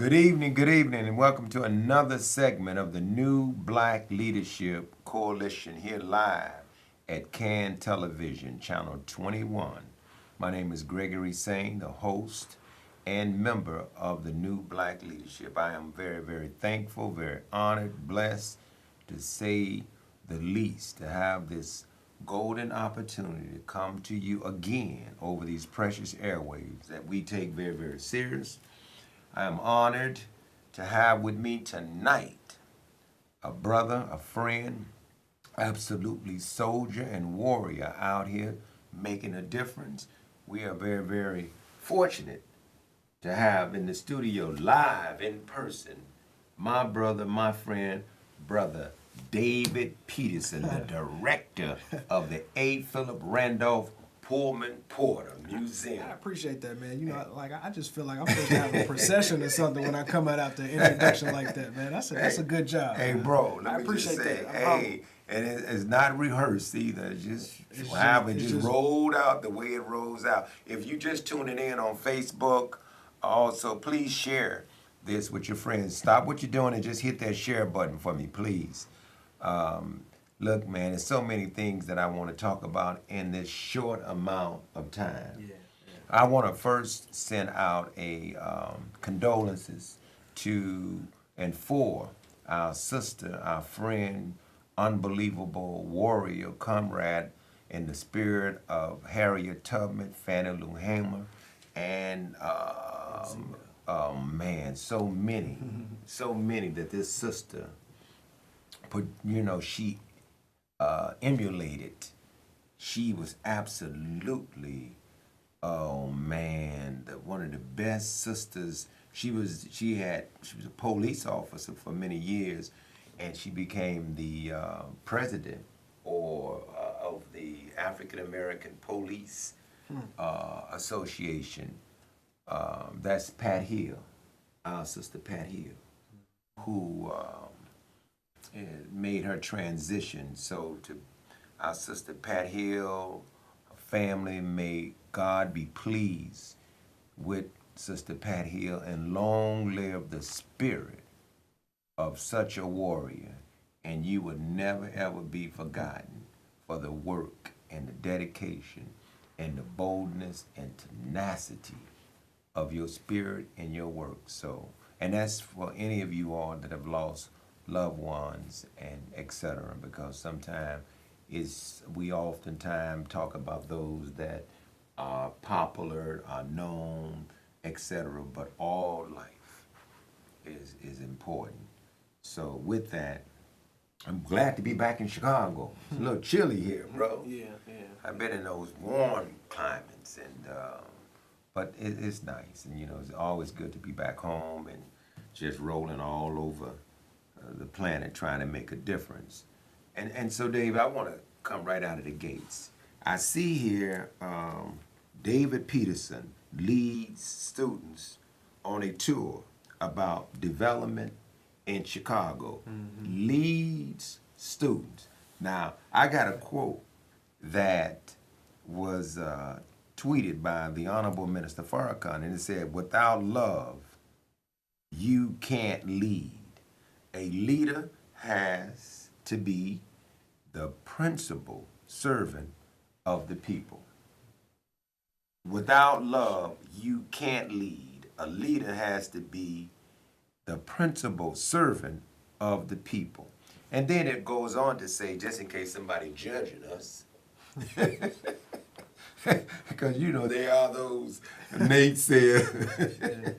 Good evening, and welcome to another segment of the New Black Leadership Coalition here live at Can Television, Channel 21. My name is Gregory Sain, the host and member of the New Black Leadership. I am very, very thankful, very honored, blessed, to say the least, to have this golden opportunity to come to you again over these precious airwaves that we take very, very serious. I am honored to have with me tonight a brother, a friend, absolutely soldier and warrior out here making a difference. We are very, very fortunate to have in the studio live in person my brother, my friend, brother David Peterson, the director of the A. Philip Randolph Pullman Porter Museum. I appreciate that, man. You know, I just feel like I'm supposed to have a procession or something when I come out after an introduction like that, man. That's a good job. Hey, man. bro, I let me appreciate just say, that. hey, and it's not rehearsed either. It's just rolled out the way it rolls out. If you just tuning in on Facebook, also please share this with your friends. Stop what you're doing and just hit that share button for me, please. Look, man, there's so many things that I want to talk about in this short amount of time. Yeah. I want to first send out a condolences to and for our sister, our friend, unbelievable warrior, comrade in the spirit of Harriet Tubman, Fannie Lou Hamer, and man, so many that this sister put, she emulated. She was absolutely, oh man, one of the best sisters. She was a police officer for many years, and she became the president of the African American Police Association. That's Pat Hill, our sister Pat Hill, who made her transition. So to our sister Pat Hill, her family, may God be pleased with Sister Pat Hill, and long live the spirit of such a warrior, and you would never ever be forgotten for the work and the dedication and the boldness and tenacity of your spirit and your work. So, and that's for any of you all that have lost loved ones and etc. Because sometimes we oftentimes talk about those that are popular, are known, etc. But all life is important. So with that, I'm glad to be back in Chicago. It's a little chilly here, bro. Yeah. I've been in those warm climates, and but it's nice, and it's always good to be back home and just rolling all over the planet trying to make a difference. And so, Dave, I want to come right out of the gates. I see here David Peterson leads students on a tour about development in Chicago. Mm-hmm. Leads students. Now, I got a quote that was tweeted by the Honorable Minister Farrakhan, and it said, "Without love, you can't lead. A leader has to be the principal servant of the people. Without love, you can't lead. A leader has to be the principal servant of the people." And then it goes on to say, just in case somebody judging us, because there are those naysayers.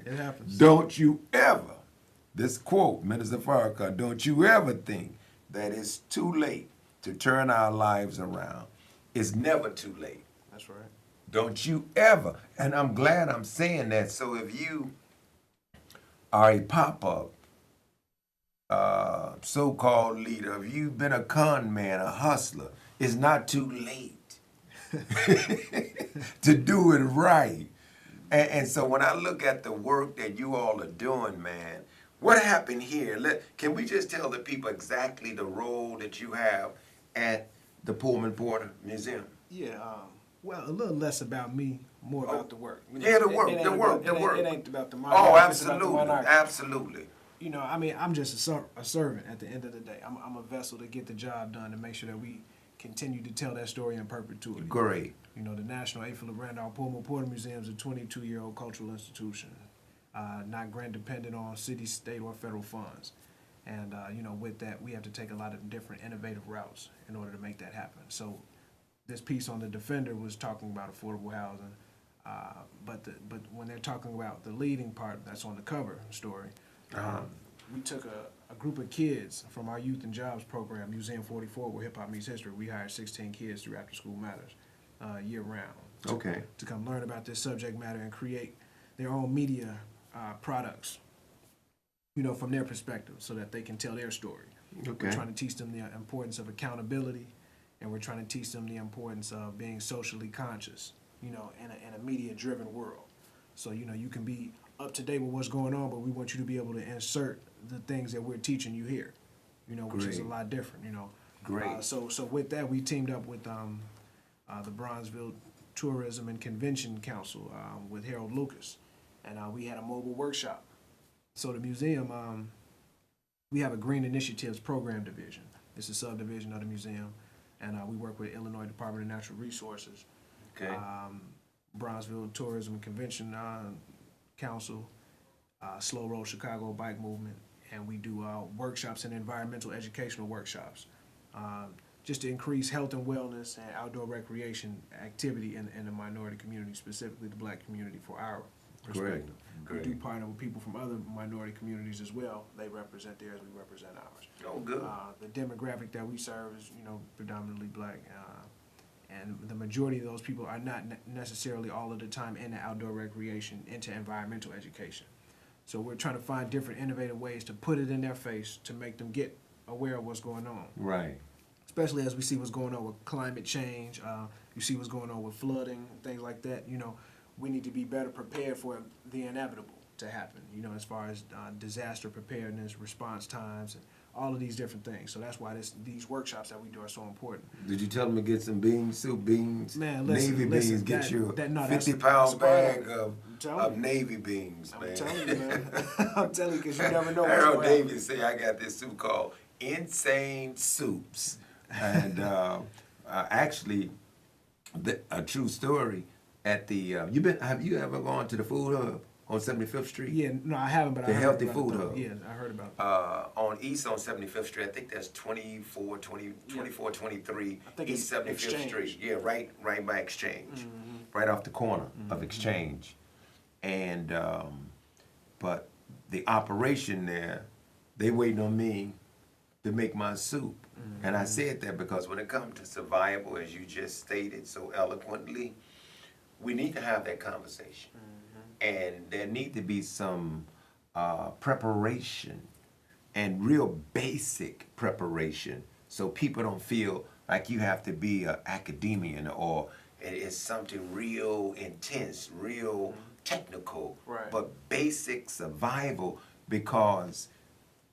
It happens. Don't you ever, this quote, Minister Farrakhan, don't you ever think that it's too late to turn our lives around. It's never too late. That's right. Don't you ever. And I'm glad I'm saying that. So if you are a pop-up so-called leader, if you've been a con man, a hustler, it's not too late to do it right. And so when I look at the work that you all are doing, man, what happened here? Can we just tell the people exactly the role that you have at the Pullman Porter Museum? Yeah. Well, a little less about me, more about the work. You know, Yeah, the work, it ain't the work, about- the work. It ain't about the minority. Oh, it's about the absolutely, minority. absolutely. You know, I mean, I'm just a servant at the end of the day. I'm a vessel to get the job done and make sure that we continue to tell that story in perpetuity. Great. You know, the National AFL of Randolph Pullman Porter Museum is a 22-year-old cultural institution, not grant dependent on city, state, or federal funds. And, you know, with that, we have to take a lot of different innovative routes in order to make that happen. So this piece on the Defender was talking about affordable housing, but when they're talking about the leading part that's on the cover story, we took a group of kids from our Youth and Jobs program, Museum 44, where Hip Hop Meets History. We hired 16 kids through After School Matters year round to come learn about this subject matter and create their own media products, you know, from their perspective so that they can tell their story. We're trying to teach them the importance of accountability, and we're trying to teach them the importance of being socially conscious, you know, in a media-driven world. So, you know, you can be up to date with what's going on, but we want you to be able to insert the things that we're teaching you here, you know, which is a lot different, you know. Great. So with that, we teamed up with the Bronzeville Tourism and Convention Council with Harold Lucas, and we had a mobile workshop. So the museum, we have a Green Initiatives Program Division. It's a subdivision of the museum, and we work with Illinois Department of Natural Resources, Bronzeville Tourism and Convention Council, Slow Road Chicago Bike Movement, and we do workshops and environmental educational workshops, just to increase health and wellness and outdoor recreation activity in the minority community, specifically the Black community, for our perspective. Great. We do partner with people from other minority communities as well. They represent theirs, we represent ours. Oh, good. The demographic that we serve is, you know, predominantly Black, and the majority of those people are not necessarily all of the time into outdoor recreation, into environmental education. So we're trying to find different innovative ways to put it in their face to make them get aware of what's going on. Right. Especially as we see what's going on with climate change, you see what's going on with flooding, things like that. You know, we need to be better prepared for the inevitable to happen, you know, as far as disaster preparedness, response times, and all of these different things. So that's why these workshops that we do are so important. Did you tell them to get some beans, soup beans, man, Navy beans, get you a 50-pound bag of Navy beans, man. I'm telling you, man. I'm telling you, because you never know what's Harold going to happen. Davis say I got this soup called Insane Soups. And actually, a true story, at the, have you ever gone to the food hub on 75th Street? Yeah, no, I haven't, but the I heard healthy about food it, hub. Yeah, I heard about it. On East on 75th Street, I think that's 24, 23 East 75th Exchange. Street. Yeah, right by Exchange, right off the corner of Exchange. And but the operation there, they waiting on me to make my soup. And I said that because when it comes to survival, as you just stated so eloquently, we need to have that conversation. And there need to be some preparation and real basic preparation so people don't feel like you have to be an academician or it is something real intense, real technical, but basic survival, because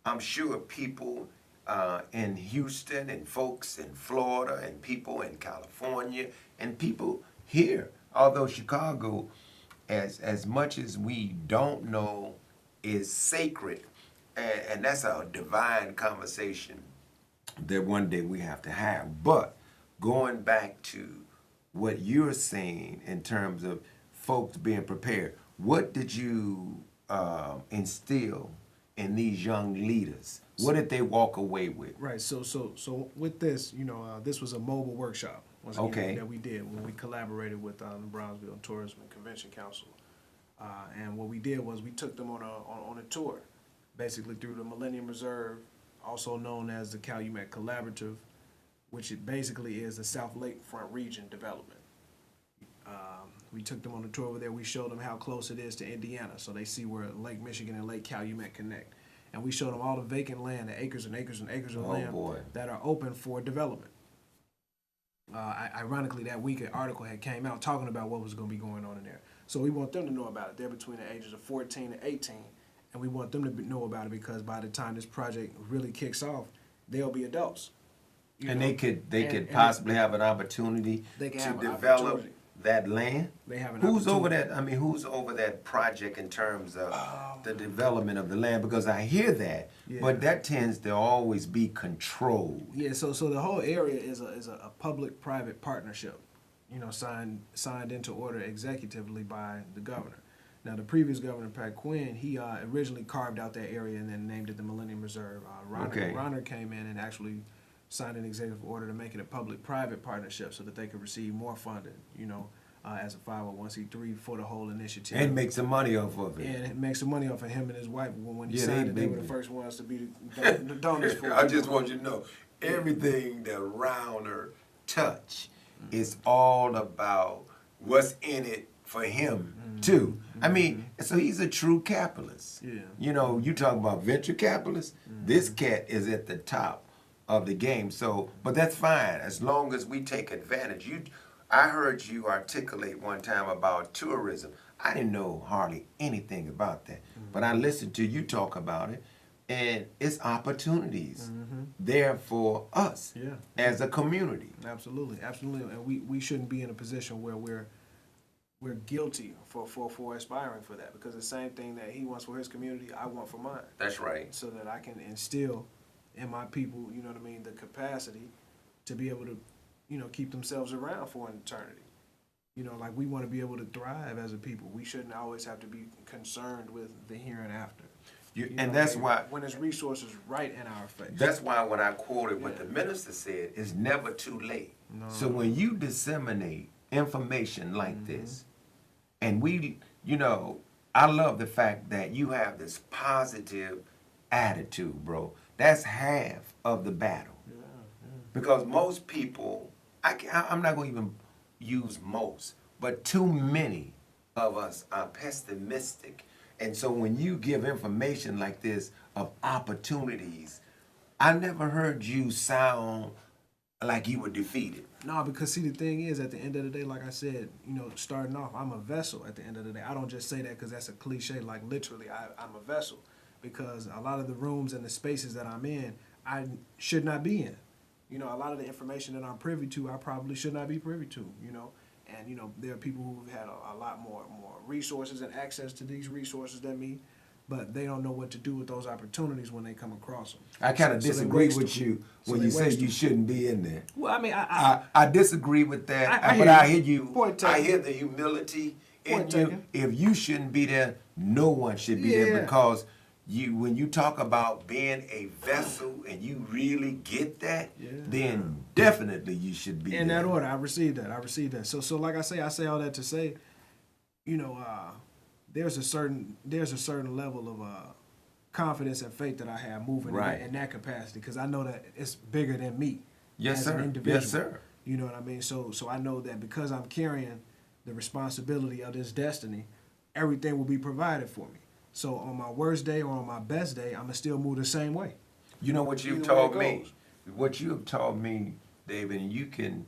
I'm sure people in Houston and folks in Florida and people in California and people here, although Chicago, as much as we don't know, is sacred, and that's a divine conversation that one day we have to have. But going back to what you're saying in terms of folks being prepared, what did you instill in these young leaders? What did they walk away with? Right. So with this, you know, this was a mobile workshop that we did when we collaborated with the Bronzeville Tourism and Convention Council, and what we did was we took them on a tour, basically through the Millennium Reserve, also known as the Calumet Collaborative, which it basically is the South Lakefront region development. We took them on a tour over there. We showed them how close it is to Indiana, so they see where Lake Michigan and Lake Calumet connect. And we showed them all the vacant land, the acres and acres and acres of land that are open for development. Ironically, that week an article had came out talking about what was going to be going on in there. So we want them to know about it. They're between the ages of 14 and 18, and we want them to know about it because by the time this project really kicks off, they'll be adults. And they could possibly have an opportunity to develop that land? They have an Who's over opportunity. that? I mean, who's over that project in terms of the development of the land? Because I hear that, Yeah. but that tends to always be controlled. Yeah, so the whole area is a public-private partnership, you know, signed into order executively by the governor. Now, the previous governor, Pat Quinn, he originally carved out that area and then named it the Millennium Reserve. Okay. Ronner came in and actually signed an executive order to make it a public-private partnership so that they could receive more funding, you know, as a 501c3 for the whole initiative. And make some money off of it. And make some money off of him and his wife. When he Yeah, signed it, they they- were the first ones to be the donors for it. I just want you to know, everything that Rauner touch is all about what's in it for him too. I mean, so he's a true capitalist. Yeah. You know, you talk about venture capitalists. This cat is at the top of the game. So, but that's fine as long as we take advantage. I heard you articulate one time about tourism. I didn't know hardly anything about that, but I listened to you talk about it, and it's opportunities there for us Yeah. as a community. Absolutely, absolutely, and we shouldn't be in a position where we're guilty for aspiring for that, because the same thing that he wants for his community, I want for mine, That's right. so that I can instill in my people, you know what I mean, the capacity to be able to, you know, keep themselves around for an eternity. You know, like we want to be able to thrive as a people. We shouldn't always have to be concerned with the here and after. You know, And that's like, why. when there's resources right in our face. That's why when I quoted what Yeah. the minister said, it's never too late. No. So when you disseminate information like this, and we, you know, I love the fact that you have this positive attitude, bro. That's half of the battle. Because most people, I'm not going to even use most, but too many of us are pessimistic. And so when you give information like this of opportunities, I never heard you sound like you were defeated. No, because see, the thing is, at the end of the day, like I said, you know, starting off, I'm a vessel at the end of the day. I don't just say that because that's a cliche. Like, literally, I'm a vessel. Because a lot of the rooms and the spaces that I'm in, I should not be in. You know, a lot of the information that I'm privy to, I probably should not be privy to, you know. And, you know, there are people who've had a lot more resources and access to these resources than me, but they don't know what to do with those opportunities when they come across them. I kind of So they disagree waste with them. you So when they you say waste you them. shouldn't be in there. Well, I mean, I disagree with that, I but hear I you. hear you. Point I taken. hear the humility in Point you. taken. If you shouldn't be there, no one should be there, Yeah. because when you talk about being a vessel and you really get that, Yeah. then definitely you should be in there. that order, I received that. So like I say all that to say, you know, there's a certain level of confidence and faith that I have moving Right. in that capacity, because I know that it's bigger than me. Yes, as sir. An individual. Yes, sir. You know what I mean? So I know that because I'm carrying the responsibility of this destiny, everything will be provided for me. So on my worst day or on my best day, I'ma still move the same way. You know what you've Either way taught it me? goes. What you have taught me, David, and you can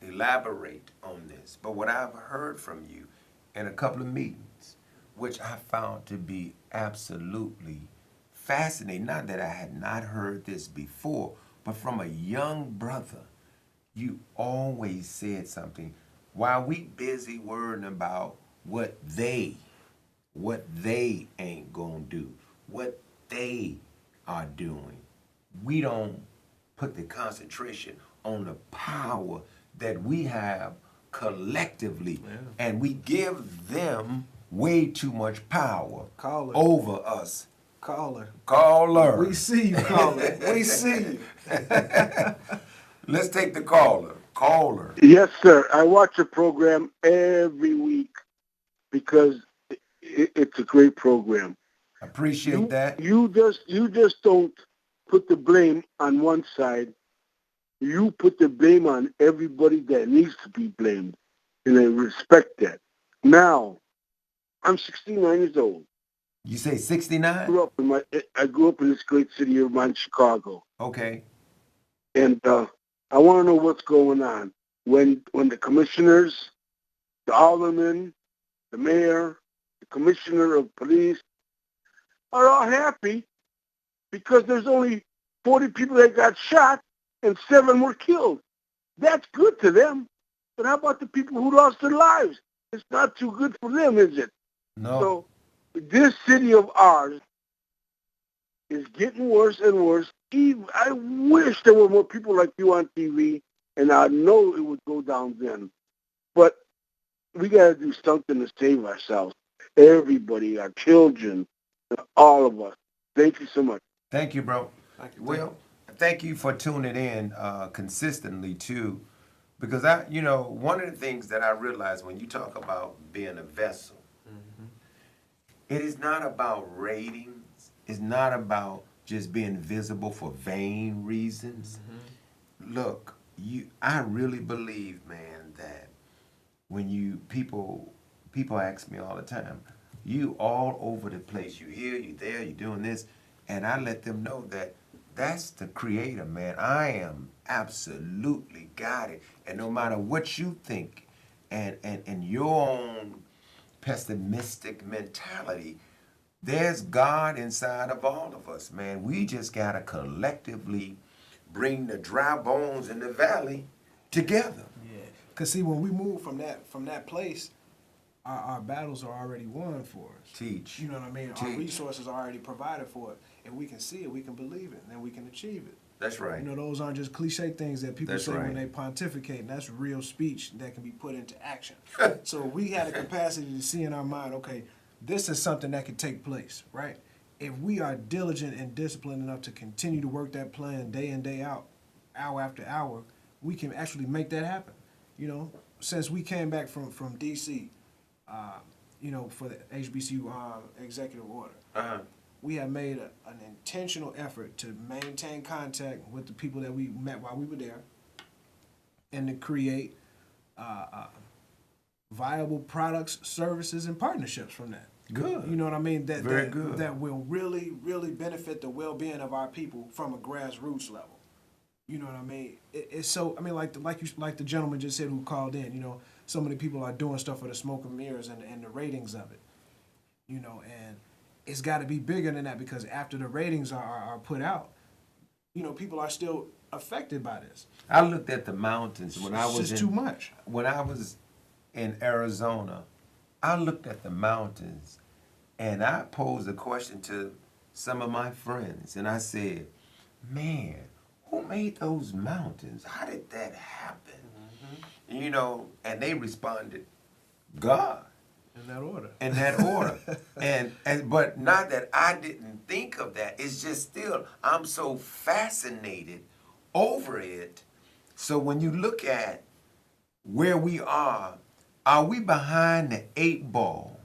elaborate on this, but what I've heard from you in a couple of meetings, which I found to be absolutely fascinating, not that I had not heard this before, but from a young brother, you always said something. While we busy worrying about what they ain't gonna do, what they are doing, we don't put the concentration on the power that we have collectively, and we give them way too much power Caller. over us. Caller. Caller. We see you, caller. We see you. Let's take the caller. Caller. Yes, sir. I watch the program every week because it's a great program. Appreciate that. You just don't put the blame on one side. You put the blame on everybody that needs to be blamed, and I respect that. Now, I'm 69 years old. You say 69? I grew up in this great city of mine, Chicago, Okay. and I want to know what's going on when the commissioners, the aldermen, the mayor, the commissioner of police are all happy because there's only 40 people that got shot and 7 were killed. That's good to them. But how about the people who lost their lives? It's not too good for them, is it? No. So this city of ours is getting worse and worse. Even, I wish there were more people like you on TV, and I know it would go down then. But we got to do something to save ourselves. Everybody, our children, all of us. Thank you so much. Thank you, bro. Thank you. Well, thank you for tuning in consistently too, because one of the things that I realized when you talk about being a vessel, it is not about ratings. It's not about just being visible for vain reasons. Look, I really believe, man, that when people ask me all the time, you all over the place. You here, you there, you doing this, and I let them know that that's the creator, man. I am absolutely guided, and no matter what you think, and your own pessimistic mentality, there's God inside of all of us, man. We just gotta collectively bring the dry bones in the valley together. Yeah, cause see, when we move from that place, our battles are already won for us. Teach. You know what I mean? Teach. Our resources are already provided for it, and we can see it, we can believe it, and then we can achieve it. That's right. You know, those aren't just cliche things that people That's say right. when they pontificate, and that's real speech that can be put into action. So we had a capacity to see in our mind, okay, this is something that can take place, right? If we are diligent and disciplined enough to continue to work that plan day in, day out, hour after hour, we can actually make that happen. You know, since we came back from D.C., for the HBCU executive order, we have made an intentional effort to maintain contact with the people that we met while we were there and to create viable products, services, and partnerships from that. Good. You know what I mean? Very good. That will really, really benefit the well-being of our people from a grassroots level. You know what I mean? It's so, I mean, like the gentleman just said who called in, so many people are doing stuff for the smoke and mirrors and the ratings of it. And it's got to be bigger than that, because after the ratings are put out, people are still affected by this. I looked at the mountains when I was It's just too much. When I was in Arizona, I looked at the mountains and I posed a question to some of my friends, and I said, man, who made those mountains? How did that happen? And they responded, God. In that order. In that order. But not that I didn't think of that. It's just still, I'm so fascinated over it. So when you look at where we are we behind the 8 ball?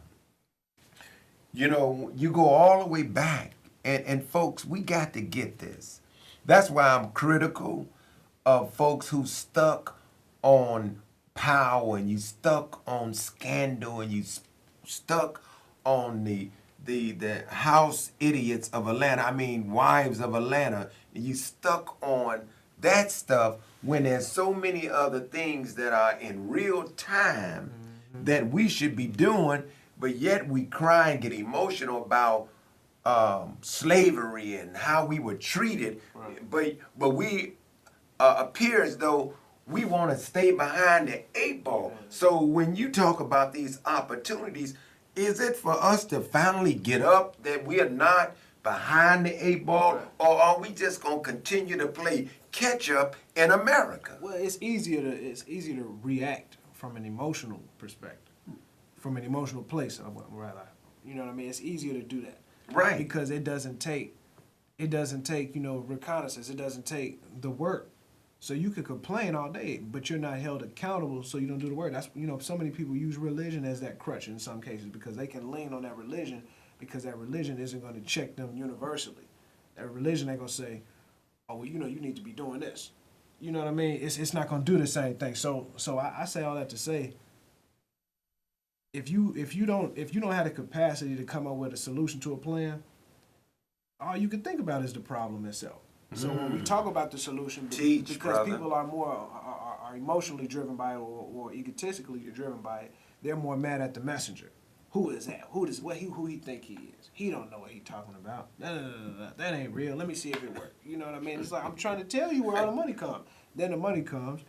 You go all the way back. And folks, we got to get this. That's why I'm critical of folks who stuck on power, and you stuck on scandal, and you stuck on the house idiots of Atlanta. I mean, wives of Atlanta. And you stuck on that stuff when there's so many other things that are in real time that we should be doing, but yet we cry and get emotional about slavery and how we were treated. Right. But we appear as though we want to stay behind the 8 ball. So when you talk about these opportunities, is it for us to finally get up that we are not behind the 8 ball, or are we just going to continue to play catch up in America? Well, it's easier to react from an emotional perspective, from an emotional place, rather. You know what I mean? It's easier to do that. Right. Because it doesn't take reconnaissance. It doesn't take the work. So you could complain all day, but you're not held accountable, so you don't do the work. That's so many people use religion as that crutch in some cases, because they can lean on that religion, because that religion isn't going to check them universally. That religion ain't going to say, oh, well, you need to be doing this. You know what I mean? It's not going to do the same thing. So I say all that to say, if you don't have the capacity to come up with a solution to a plan, all you can think about is the problem itself. So when we talk about the solution, because brother. people are more are emotionally driven by it, or egotistically driven by it, they're more mad at the messenger. Who is that? Who he think he is? He don't know what he talking about. No, that ain't real. Let me see if it works. You know what I mean? It's like, I'm trying to tell you where all the money comes. Then the money comes,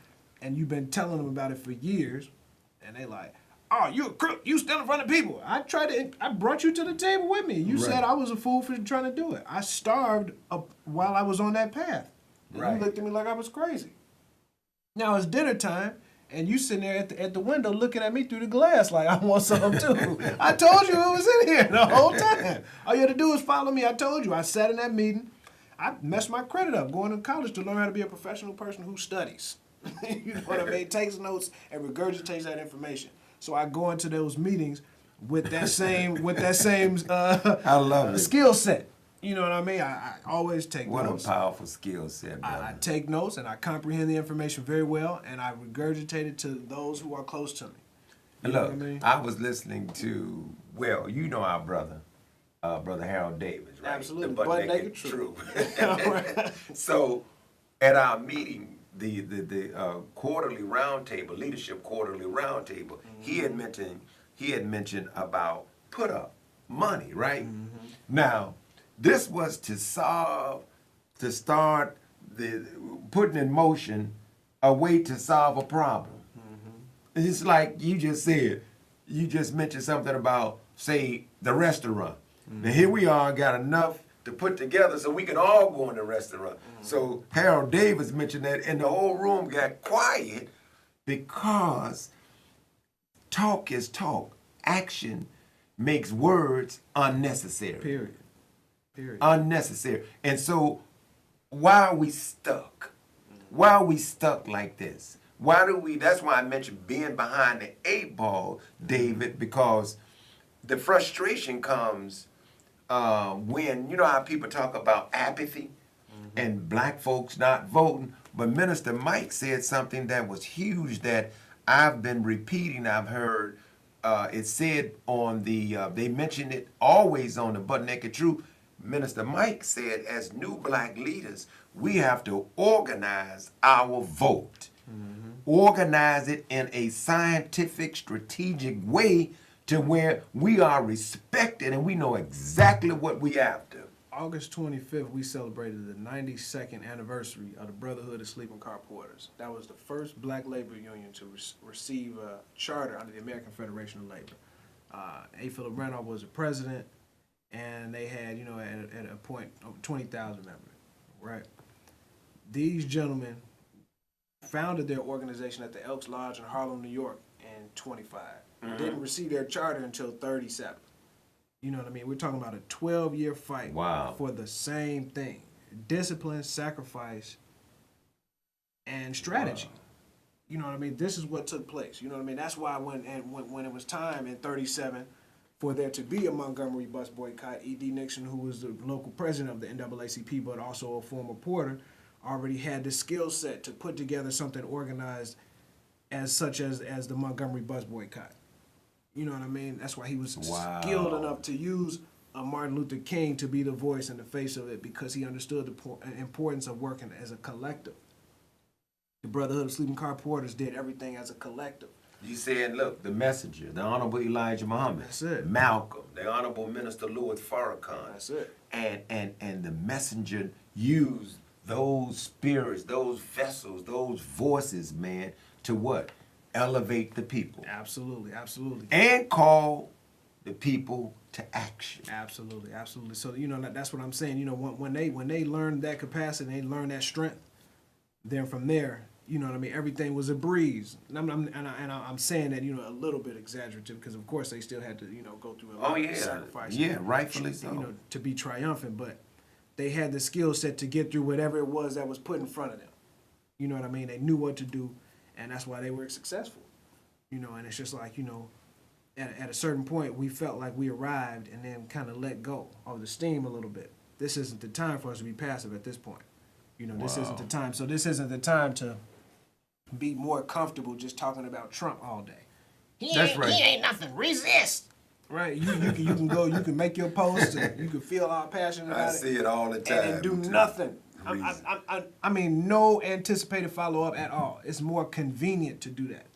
and you've been telling them about it for years, and they like, oh, you a crook, you still in front of people. I brought you to the table with me. You said I was a fool for trying to do it. I starved while I was on that path. And you looked at me like I was crazy. Now it's dinner time, and you sitting there at the window looking at me through the glass like I want something too. I told you it was in here the whole time. All you had to do was follow me. I told you. I sat in that meeting. I messed my credit up going to college to learn how to be a professional person who studies. You know what I mean? Takes notes and regurgitates that information. So I go into those meetings with that same I love it. skill set. You know what I mean? I always take notes. What a powerful skill set, brother. I take notes and I comprehend the information very well, and I regurgitate it to those who are close to me. You know Look, what I mean? I was listening to, well, you know our brother, Brother Harold Davis, right? Absolutely, The Butt Naked Truth. So, at our meeting, the quarterly roundtable, leadership quarterly roundtable, he had mentioned about put up money, right? Now, this was to start putting in motion a way to solve a problem. It's like you just said, you just mentioned something about, say, the restaurant. Now here we are, got enough to put together so we can all go in the restaurant. So Harold Davis mentioned that, and the whole room got quiet because talk is talk. Action makes words unnecessary. Period. Unnecessary. And so why are we stuck? Why are we stuck like this? That's why I mentioned being behind the 8 ball, David, because the frustration comes when, you know how people talk about apathy and black folks not voting, but Minister Mike said something that was huge that I've been repeating. I've heard it said on they mentioned it always on the Butt Naked Truth. Minister Mike said, as new black leaders, we have to organize our vote. Organize it in a scientific, strategic way to where we are respected and we know exactly what we after. August 25th, we celebrated the 92nd anniversary of the Brotherhood of Sleeping Car Porters. That was the first black labor union to receive a charter under the American Federation of Labor. A. Philip Randolph was the president, and they had, you know, at a point, 20,000 members, right? These gentlemen founded their organization at the Elks Lodge in Harlem, New York in 25. Didn't receive their charter until 37. You know what I mean? We're talking about a 12-year fight for the same thing. Discipline, sacrifice, and strategy. You know what I mean? This is what took place. You know what I mean? That's why when it was time in 37 for there to be a Montgomery bus boycott, E.D. Nixon, who was the local president of the NAACP but also a former porter, already had the skill set to put together something organized as the Montgomery bus boycott. You know what I mean? That's why he was skilled enough to use Martin Luther King to be the voice and the face of it, because he understood the importance of working as a collective. The Brotherhood of Sleeping Car Porters did everything as a collective. You said, look, the messenger, the Honorable Elijah Muhammad, That's it. Malcolm, the Honorable Minister Louis Farrakhan. That's it. And the messenger used those spirits, those vessels, those voices, man, to what? Elevate the people. Absolutely, absolutely. And call the people to action. Absolutely, absolutely. So, you know, that's what I'm saying. You know, when they learned that capacity, they learned that strength, then from there, you know what I mean, everything was a breeze. And I'm saying that, you know, a little bit exaggerative, because of course they still had to, you know, go through a lot of sacrifice. Yeah, rightfully so. You know, to be triumphant, but they had the skill set to get through whatever it was that was put in front of them. You know what I mean? They knew what to do, and that's why they were successful. You know, and it's just like, you know, at a certain point, we felt like we arrived and then kind of let go of the steam a little bit. This isn't the time for us to be passive at this point. You know, this isn't the time. So this isn't the time to be more comfortable just talking about Trump all day. He ain't nothing. Resist. Right? You can go. You can make your post. And you can feel all passionate about it. I see it all the time. And do nothing. I mean, no anticipated follow-up at all. It's more convenient to do that.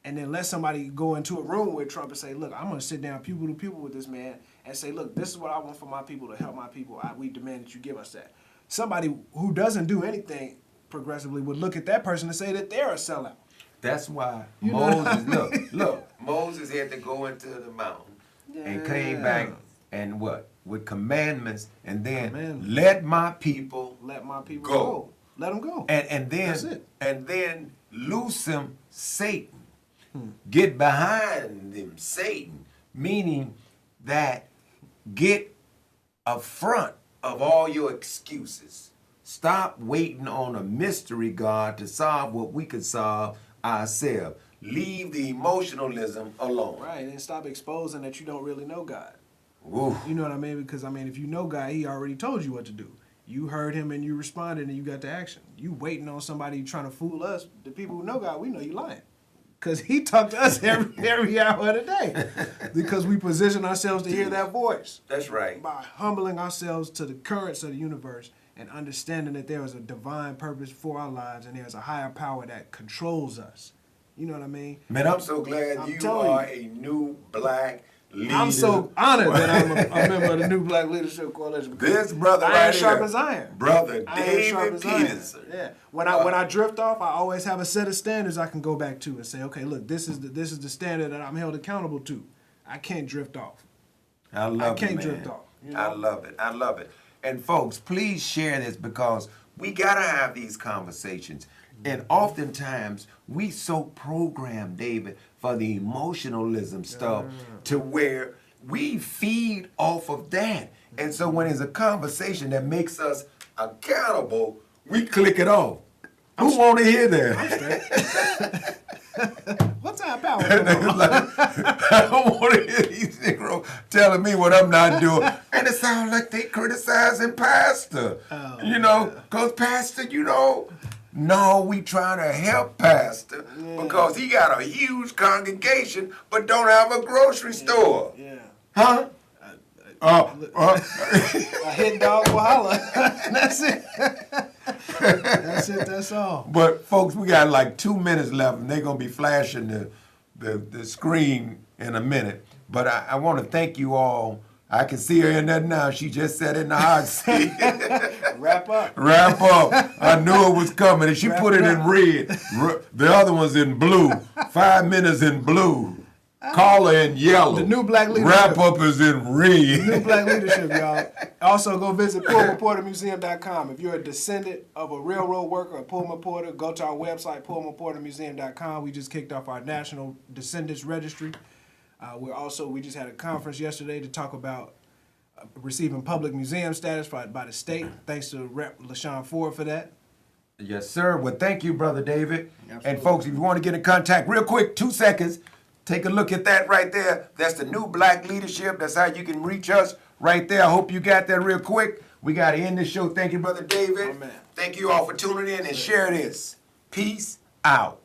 And then let somebody go into a room with Trump and say, look, I'm going to sit down pupil to pupil with this man and say, look, this is what I want for my people, to help my people. We demand that you give us that. Somebody who doesn't do anything progressively would look at that person and say that they're a sellout. That's why You know what I Moses, look, Moses had to go into the mountain and came back and what? With commandments, and then let my people Let my people go. go. Let them go. And That's then it. and then loose him, Satan. Get behind them, Satan. Meaning that get a front of all your excuses. Stop waiting on a mystery God to solve what we could solve ourselves. Leave the emotionalism alone. Right, and stop exposing that you don't really know God. Ooh. You know what I mean? Because, I mean, if you know God, he already told you what to do. You heard him and you responded and you got to action. You waiting on somebody trying to fool us. The people who know God, we know you lying. Because he talked to us every hour of the day. Because we position ourselves to hear that voice. That's right. By humbling ourselves to the currents of the universe and understanding that there is a divine purpose for our lives and there's a higher power that controls us. You know what I mean? Man, I'm so glad you are a new black leader. I'm so honored that I'm a member of the New Black Leadership Coalition. This brother right iron here, sharp as iron. Brother Iron sharp David as iron. Peterson. Yeah. When I drift off, I always have a set of standards I can go back to and say, okay, look, this is the standard that I'm held accountable to. I can't drift off. I love it, can't man. drift off. You know? I love it. I love it. And folks, please share this because we gotta have these conversations. And oftentimes we so programmed, David, for the emotionalism stuff to where we feed off of that. And so when there's a conversation that makes us accountable, we click it off. Who want to hear that? What's our power? I don't want to hear these Negroes telling me what I'm not doing. And it sounds like they criticizing Pastor. You know, because Pastor, no, we trying to help Pastor because he got a huge congregation but don't have a grocery store. Yeah. Huh? A hit dog will holler. That's it. That's it. That's all. But folks, we got like 2 minutes left, and they're gonna be flashing the screen in a minute. But I want to thank you all. I can see her in there now. She just sat in the hot seat. Wrap up. Wrap up. I knew it was coming, and she put it in red. The other one's in blue. 5 minutes in blue. Caller in yellow. The New Black Leadership. Wrap up is in red. New Black Leadership, y'all. Also, go visit PullmanPorterMuseum.com. If you're a descendant of a railroad worker, a Pullman Porter, go to our website, PullmanPorterMuseum.com. We just kicked off our National Descendants Registry. We just had a conference yesterday to talk about receiving public museum status by the state. Thanks to Rep. LaShawn Ford for that. Yes, sir. Well, thank you, Brother David. Absolutely. And folks, if you want to get in contact real quick, 2 seconds, take a look at that right there. That's the New Black Leadership. That's how you can reach us right there. I hope you got that real quick. We got to end the show. Thank you, Brother David. Amen. Thank you all for tuning in and share this. Peace out.